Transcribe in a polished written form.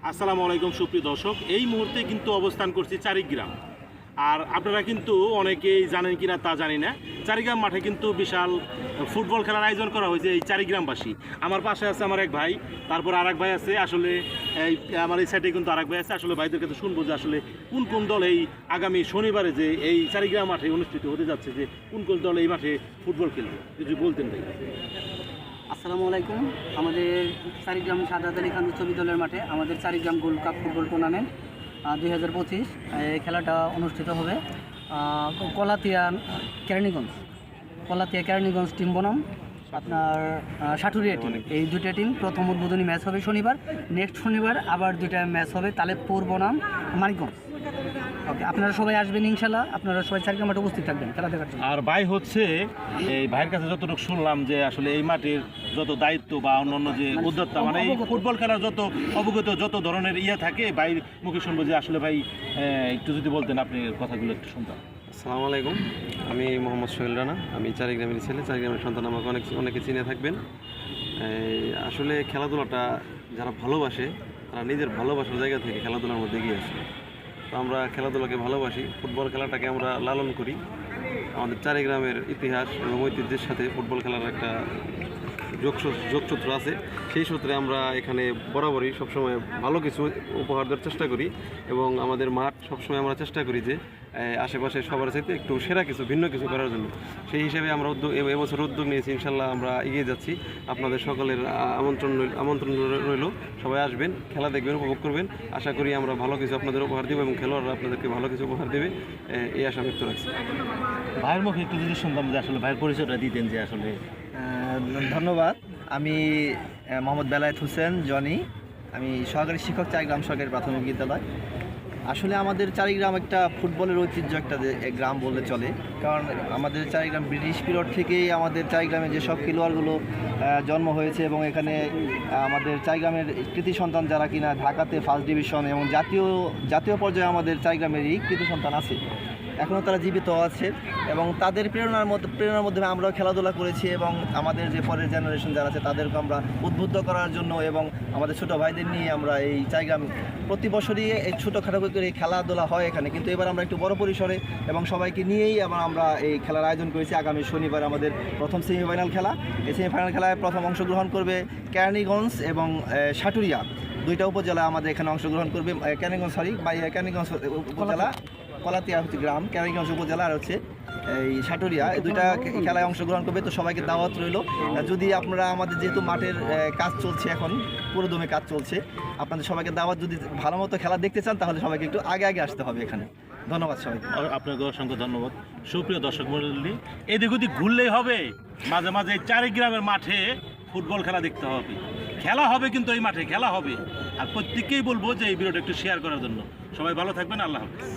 আসসালামু আলাইকুম সুপ্রিয় দর্শক, এই মুহূর্তে কিন্তু অবস্থান করছি চারিগ্রাম। আর আপনারা কিন্তু অনেকেই জানেন কিনা তা জানি না, চারিগ্রাম মাঠে কিন্তু বিশাল ফুটবল খেলার আয়োজন করা হয়েছে এই চারিগ্রামবাসী। আমার পাশে আছে আমার এক ভাই, তারপর আর এক ভাই আছে, আসলে এই আমার এই সাইডে কিন্তু আর এক ভাই আছে। আসলে ভাইদের কাছে শুনবো যে আসলে কোন কোন দল এই আগামী শনিবারে যে এই চারিগ্রাম মাঠে অনুষ্ঠিত হতে যাচ্ছে, যে কোন কোন দল এই মাঠে ফুটবল খেলবে, যদি বলতেন ভাই। আসসালামু আলাইকুম। আমাদের চারিগ্রাম সাদাত আলী খান উচ্চ বিদ্যালয়ের মাঠে আমাদের Charigram gold cup football tournament 2025 এই খেলাটা অনুষ্ঠিত হবে কলাতিয়া কেরানীগঞ্জ টিম বনাম আপনার সাটুরিয়া টিম। এই দুইটা টিম প্রথম উদ্বোধনী ম্যাচ হবে শনিবার, নেক্সট শনিবার আবার দুইটা ম্যাচ হবে তালেবপুর বনাম মানিকগঞ্জ। ওকে, আপনারা সবাই আসবেন ইনশাল্লাহ, আপনারা সবাই চারিগ্রাম মাঠে উপস্থিত থাকবেন খেলা দেখার জন্য। আর ভাই হচ্ছে এই ভাইয়ের কাছে যতটুকু শুনলাম যে আসলে এই মাঠের যত দায়িত্ব বা অন্যান্য যে উদ্যোক্তা, মানে এই ফুটবল খেলার যত অবগত যত ধরনের থাকে, ভাই মুখে শুনবো যে আসলে ভাই একটু যদি বলতেন আপনি কথাগুলো একটু শুনতাম। আসসালামু আলাইকুম, আমি মোহাম্মদ সোহেল রানা, আমি চারিগ্রামের ছেলে, চারিগ্রামের সন্তান। আমাকে অনেকে চিনে থাকবেন। আসলে খেলাধুলাটা যারা ভালোবাসে তারা নিজের ভালোবাসার জায়গা থেকে খেলাধুলার মধ্যে এগিয়ে আসে। তো আমরা খেলাধুলাকে ভালোবাসি, ফুটবল খেলাটাকে আমরা লালন করি। আমাদের চারিগ্রামের ইতিহাস এবং ঐতিহ্যের সাথে ফুটবল খেলার একটা যোগসূত্র আছে। সেই সূত্রে আমরা এখানে বরাবরই সবসময় ভালো কিছু উপহার দেওয়ার চেষ্টা করি এবং আমাদের মাঠ সবসময় আমরা চেষ্টা করি যে আশেপাশে সবার চাইতে একটু সেরা কিছু, ভিন্ন কিছু করার জন্য। সেই হিসেবে আমরা এবছর উদ্যোগ নিয়েছি। ইনশাল্লাহ আমরা এগিয়ে যাচ্ছি। আপনাদের সকলের আমন্ত্রণ রইল, সবাই আসবেন, খেলা দেখবেন, উপভোগ করবেন। আশা করি আমরা ভালো কিছু আপনাদের উপহার দেবো এবং খেলোয়াড়রা আপনাদেরকে ভালো কিছু উপহার দেবে, এই আশা ব্যক্ত রাখছি। ভাইয়ের মুখে একটু যদি শুনতাম যে আসলে ভাইয়ের পরিচয়টা দিতেন যে আসলে। ধন্যবাদ। আমি মোহাম্মদ বেলায়েত হোসেন জনি, আমি সহকারী শিক্ষক, চারিগ্রাম সরকারি প্রাথমিক বিদ্যালয়। আসলে আমাদের চারিগ্রাম একটা ফুটবলের ঐতিহ্য একটা গ্রাম বললে চলে, কারণ আমাদের চারিগ্রাম ব্রিটিশ পিরিয়ড থেকেই আমাদের চারিগ্রামে যেসব খেলোয়াড়গুলো জন্ম হয়েছে এবং এখানে আমাদের চারিগ্রামের কৃতি সন্তান যারা কিনা ঢাকাতে ফার্স্ট ডিভিশন এবং জাতীয় পর্যায়ে আমাদের চারিগ্রামেরই কৃতি সন্তান আছে, এখনও তারা জীবিত আছে এবং তাদের প্রেরণার মধ্যে আমরাও খেলাধুলা করেছি এবং আমাদের যে পরের জেনারেশন যারা আছে তাদেরকে আমরা উদ্বুদ্ধ করার জন্য এবং আমাদের ছোটো ভাইদের নিয়ে আমরা এই চারিগ্রাম প্রতি বছরই এই ছোটোখাটো করে খেলাধুলা হয় এখানে, কিন্তু এবার আমরা একটু বড় পরিসরে এবং সবাইকে নিয়েই আমরা এই খেলার আয়োজন করেছি। আগামী শনিবার আমাদের প্রথম সেমিফাইনাল খেলা। এই সেমিফাইনাল খেলায় প্রথম অংশগ্রহণ করবে কেরানীগঞ্জ এবং সাটুরিয়া, দুইটা উপজেলা আমাদের এখানে অংশগ্রহণ করবে। কেরানীগঞ্জ উপজেলা, কলাতিয়া হচ্ছে গ্রাম, কেরানীগঞ্জ উপজেলা, আর হচ্ছে এই সাটুরিয়া, এই দুইটা খেলায় অংশগ্রহণ করবে। তো সবাইকে দাওয়াত রইল। যদি আপনারা আমাদের যেহেতু মাঠের কাজ চলছে, এখন পুরোদমে কাজ চলছে, আপনাদের সবাইকে দাওয়াত, যদি ভালো মতো খেলা দেখতে চান তাহলে সবাইকে একটু আগে আসতে হবে এখানে। ধন্যবাদ সবাইকে। আপনাকে অসংখ্য ধন্যবাদ। সুপ্রিয় দর্শক মণ্ডলী, এদিক ওদিক ঘুরলেই হবে, মাঝে মাঝে এই চারিগ্রামের মাঠে ফুটবল খেলা দেখতে হবে। খেলা হবে, কিন্তু এই মাঠে খেলা হবে। আর প্রত্যেককেই বলবো যে এই ভিডিওটা একটু শেয়ার করার জন্য। সবাই ভালো থাকবেন, আল্লাহ হাফেজ।